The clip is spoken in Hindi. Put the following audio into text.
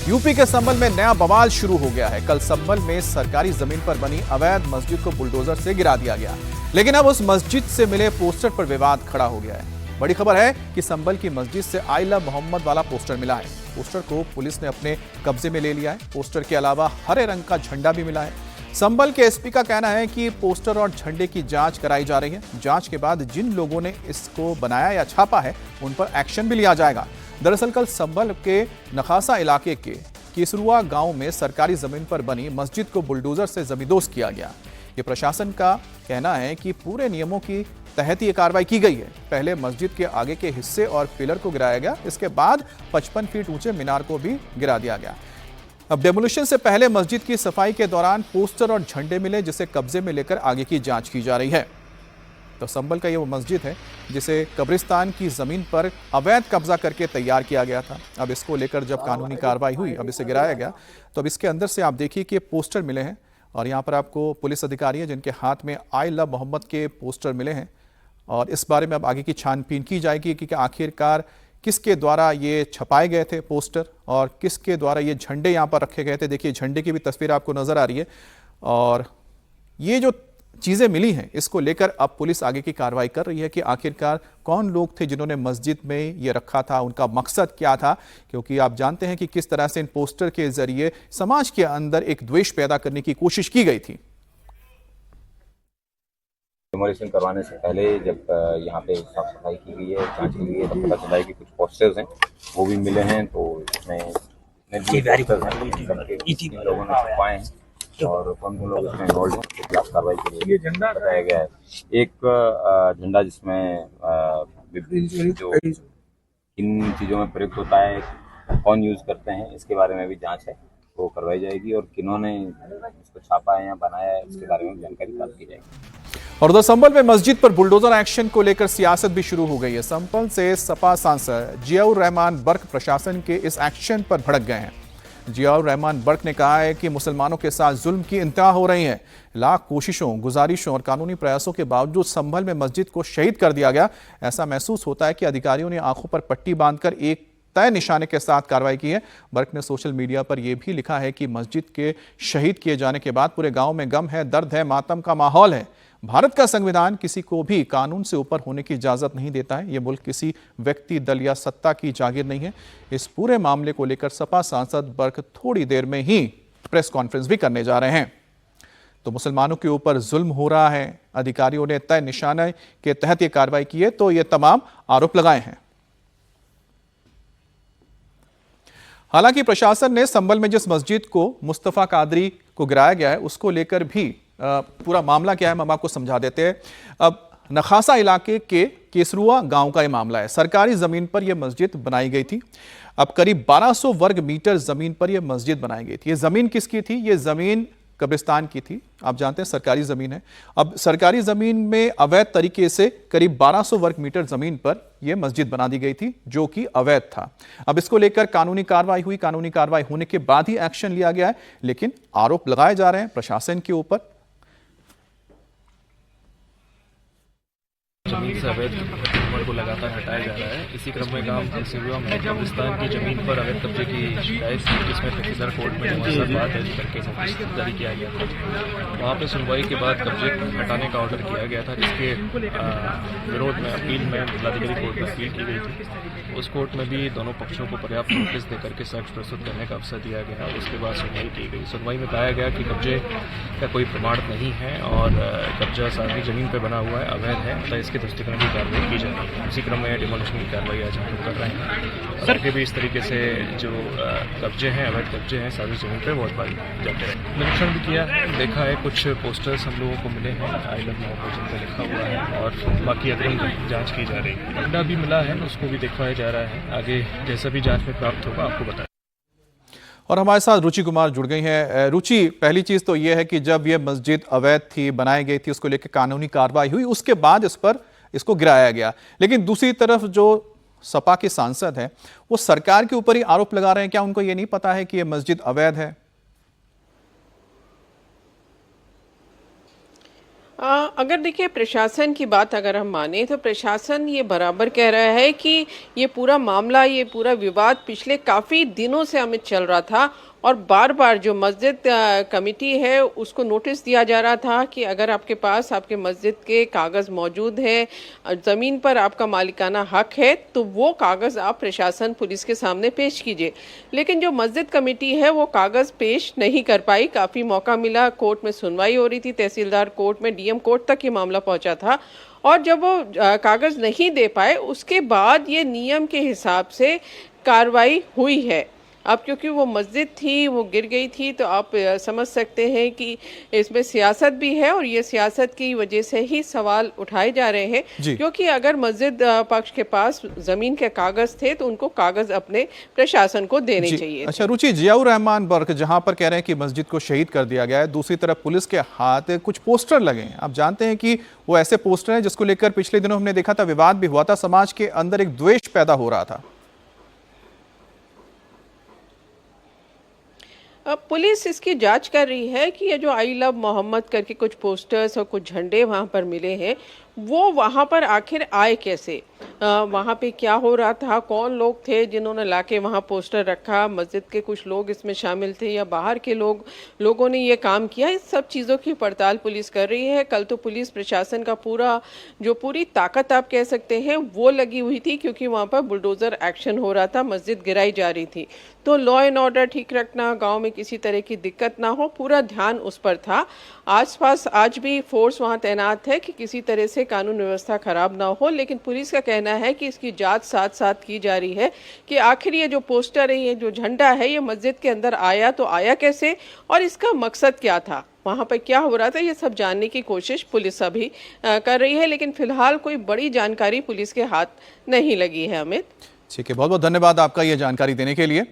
यूपी के संभल में नया बवाल शुरू हो गया है। कल संभल में सरकारी जमीन पर बनी अवैध मस्जिद को बुलडोजर से गिरा दिया गया, लेकिन अब उस मस्जिद से मिले पोस्टर पर विवाद खड़ा हो गया है। बड़ी खबर है कि संभल की मस्जिद से आई लव मोहम्मद वाला पोस्टर मिला है। पोस्टर को पुलिस ने अपने कब्जे में ले लिया है। पोस्टर के अलावा हरे रंग का झंडा भी मिला है। संभल के एसपी का कहना है कि पोस्टर और झंडे की जांच कराई जा रही है। जांच के बाद जिन लोगों ने इसको बनाया या छापा है उन पर एक्शन भी लिया जाएगा। दरअसल कल संभल के नखासा इलाके के केसरुआ गांव में सरकारी जमीन पर बनी मस्जिद को बुलडोजर से जमींदोज किया गया। ये प्रशासन का कहना है कि पूरे नियमों की तहत ये कार्रवाई की गई है। पहले मस्जिद के आगे के हिस्से और पिलर को गिराया गया, इसके बाद 55 फीट ऊंचे मीनार को भी गिरा दिया गया। अब डेमोलिशन से पहले मस्जिद की सफाई के दौरान पोस्टर और झंडे मिले, जिसे कब्जे में लेकर आगे की जांच की जा रही है। तो संभल का ये वो मस्जिद है जिसे कब्रिस्तान की जमीन पर अवैध कब्जा करके तैयार किया गया था। अब इसको लेकर जब कानूनी कार्रवाई हुई, अब इसे गिराया गया, तो अब इसके अंदर से आप देखिए कि पोस्टर मिले हैं और यहाँ पर आपको पुलिस अधिकारी हैं जिनके हाथ में आई लव मोहम्मद के पोस्टर मिले हैं। और इस बारे में अब आगे की छानबीन की जाएगी कि आखिरकार किसके द्वारा ये छपाए गए थे पोस्टर और किसके द्वारा ये झंडे यहाँ पर रखे गए थे। देखिए झंडे की भी तस्वीर आपको नजर आ रही है। और ये जो चीजें मिली हैं इसको लेकर अब पुलिस आगे की कार्रवाई कर रही है कि आखिरकार कौन लोग थे जिन्होंने मस्जिद में ये रखा था, उनका मकसद क्या था। क्योंकि आप जानते हैं कि किस तरह से इन पोस्टर के जरिए समाज के अंदर एक द्वेष पैदा करने की कोशिश की गई थी। डिमोलिशन करवाने से पहले जब यहाँ पे साफ सफाई की गई है, जांच की गई है, तब पता चला है कि कुछ पोस्टर्स हैं वो भी मिले हैं। तो इसमें लोगों ने छुपाए हैं और कौन कौन लोग इसमें इन्वॉल्व हैं उसके खिलाफ कार्रवाई के लिए बताया गया है। एक झंडा जिसमें जो इन चीज़ों में प्रयुक्त होता है, कौन यूज़ करते हैं, इसके बारे में भी जांच है, वो करवाई जाएगी। और किन्होंने इसको छापा है या बनाया है इसके बारे में जानकारी प्राप्त की जाएगी। और उधर संभल में मस्जिद पर बुलडोजर एक्शन को लेकर सियासत भी शुरू हो गई है। संभल से सपा सांसद जियाउर रहमान बर्क प्रशासन के इस एक्शन पर भड़क गए हैं। जियाउर रहमान बर्क ने कहा है कि मुसलमानों के साथ जुल्म की इंतहा हो रही है। लाख कोशिशों, गुजारिशों और कानूनी प्रयासों के बावजूद संभल में मस्जिद को शहीद कर दिया गया। ऐसा महसूस होता है कि अधिकारियों ने आंखों पर पट्टी बांधकर एक तय निशाने के साथ कार्रवाई की है। बर्क ने सोशल मीडिया पर यह भी लिखा है कि मस्जिद के शहीद किए जाने के बाद पूरे गांव में गम है, दर्द है, मातम का माहौल है। भारत का संविधान किसी को भी कानून से ऊपर होने की इजाजत नहीं देता है। यह मुल्क किसी व्यक्ति, दल या सत्ता की जागीर नहीं है। इस पूरे मामले को लेकर सपा सांसद बर्क थोड़ी देर में ही प्रेस कॉन्फ्रेंस भी करने जा रहे हैं। तो मुसलमानों के ऊपर जुल्म हो रहा है, अधिकारियों ने तय निशाने के तहत यह कार्रवाई की है, तो ये तमाम आरोप लगाए हैं। हालांकि प्रशासन ने संभल में जिस मस्जिद को मुस्तफा कादरी को गिराया गया है उसको लेकर भी पूरा मामला क्या है हम आपको समझा देते हैं। अब नखासा इलाके के केसरुआ गांव का यह मामला है। सरकारी जमीन पर यह मस्जिद बनाई गई थी। अब करीब 1200 वर्ग मीटर जमीन पर यह मस्जिद बनाई गई थी। यह जमीन किसकी थी? यह जमीन कब्रिस्तान की थी। आप जानते हैं सरकारी जमीन है। अब सरकारी जमीन में अवैध तरीके से करीब 1200 वर्ग मीटर जमीन पर यह मस्जिद बना दी गई थी जो कि अवैध था। अब इसको लेकर कानूनी कार्रवाई हुई। कानूनी कार्रवाई होने के बाद ही एक्शन लिया गया है, लेकिन आरोप लगाए जा रहे हैं प्रशासन के ऊपर। जमीन से अवैध कब्जे को लगातार हटाया जा रहा है। इसी क्रम में गांव केसरुआ में कब्रिस्तान की जमीन पर अवैध कब्जे की शिकायत थी, जिसमें तहसीलदार कोर्ट में बात दर्ज करके नोटिस जारी किया गया था। वहाँ पर सुनवाई के बाद कब्जे हटाने का ऑर्डर किया गया था, जिसके विरोध में अपील में जिलाधिकारी कोर्ट में अपील की गई थी। उस कोर्ट में भी दोनों पक्षों को पर्याप्त नोटिस देकर के साक्ष्य प्रस्तुत करने का अवसर दिया गया और उसके बाद सुनवाई की गई। सुनवाई में पाया गया कि कब्जे का कोई प्रमाण नहीं है और कब्जा सार्वजनिक जमीन पर बना हुआ है, अवैध है, तो इसके दृष्टिकोण की कार्रवाई की जाएगी। इसी क्रम में डिमोलिशन की कार्रवाई आज हम लोग कर रहे हैं। सर के भी इस तरीके से जो कब्जे हैं, अवैध कब्जे हैं सार्वजनिक जमीन पर बहुत बार जाते रहे। निरीक्षण भी किया है, देखा है, कुछ पोस्टर्स हम लोगों को मिले हैं आई लव मोहम्मद जिन पर लिखा हुआ है और बाकी अग्रिम जाँच की जा रही है। झंडा भी मिला है, उसको भी दिखवाया जा रहा है। आगे जैसा भी जाँच में प्राप्त होगा आपको बताएं। और हमारे साथ रुचि कुमार जुड़ गई हैं। रुचि, पहली चीज तो यह है कि जब यह मस्जिद अवैध थी, बनाई गई थी, उसको लेकर कानूनी कार्रवाई हुई, उसके बाद इसको गिराया गया। लेकिन दूसरी तरफ जो सपा के सांसद हैं वो सरकार के ऊपर ही आरोप लगा रहे हैं। क्या उनको ये नहीं पता है कि यह मस्जिद अवैध है? अगर देखिए प्रशासन की बात अगर हम माने तो प्रशासन ये बराबर कह रहा है कि ये पूरा मामला, ये पूरा विवाद पिछले काफ़ी दिनों से अमित चल रहा था और बार बार जो मस्जिद कमेटी है उसको नोटिस दिया जा रहा था कि अगर आपके पास आपके मस्जिद के कागज़ मौजूद है, ज़मीन पर आपका मालिकाना हक है, तो वो कागज़ आप प्रशासन पुलिस के सामने पेश कीजिए। लेकिन जो मस्जिद कमेटी है वो कागज़ पेश नहीं कर पाई। काफ़ी मौका मिला, कोर्ट में सुनवाई हो रही थी, तहसीलदार कोर्ट में, डीएम कोर्ट तक ये मामला पहुंचा था और जब वो कागज़ नहीं दे पाए उसके बाद ये नियम के हिसाब से कार्रवाई हुई है। अब क्योंकि वो मस्जिद थी, वो गिर गई थी, तो आप समझ सकते हैं कि इसमें सियासत भी है और ये सियासत की वजह से ही सवाल उठाए जा रहे हैं। क्योंकि अगर मस्जिद पक्ष के पास ज़मीन के कागज़ थे तो उनको कागज़ अपने प्रशासन को देने चाहिए। अच्छा रुचि, जियाउर रहमान बर्क जहां पर कह रहे हैं कि मस्जिद को शहीद कर दिया गया है, दूसरी तरफ पुलिस के हाथ कुछ पोस्टर लगे हैं। आप जानते हैं कि वो ऐसे पोस्टर हैं जिसको लेकर पिछले दिनों हमने देखा था, विवाद भी हुआ था, समाज के अंदर एक द्वेष पैदा हो रहा था। अब पुलिस इसकी जांच कर रही है कि ये जो आई लव मोहम्मद करके कुछ पोस्टर्स और कुछ झंडे वहाँ पर मिले हैं वो वहाँ पर आखिर आए कैसे, वहाँ पे क्या हो रहा था, कौन लोग थे जिन्होंने लाके वहाँ पोस्टर रखा, मस्जिद के कुछ लोग इसमें शामिल थे या बाहर के लोगों ने ये काम किया। इस सब चीज़ों की पड़ताल पुलिस कर रही है। कल तो पुलिस प्रशासन का पूरी ताकत आप कह सकते हैं वो लगी हुई थी क्योंकि वहाँ पर बुलडोज़र एक्शन हो रहा था, मस्जिद गिराई जा रही थी। तो लॉ एंड ऑर्डर ठीक रखना, गाँव में किसी तरह की दिक्कत ना हो, पूरा ध्यान उस पर था। आसपास आज भी फोर्स वहाँ तैनात है कि किसी तरह से कानून व्यवस्था खराब ना हो, लेकिन पुलिस का कहना है कि इसकी जांच साथ साथ की जा रही है कि आखिर ये जो पोस्टर है, ये जो झंडा है, ये मस्जिद के अंदर आया तो आया कैसे और इसका मकसद क्या था, वहाँ पर क्या हो रहा था, ये सब जानने की कोशिश पुलिस अभी कर रही है। लेकिन फिलहाल कोई बड़ी जानकारी पुलिस के हाथ नहीं लगी है। अमित, ठीक है, बहुत बहुत धन्यवाद आपका ये जानकारी देने के लिए।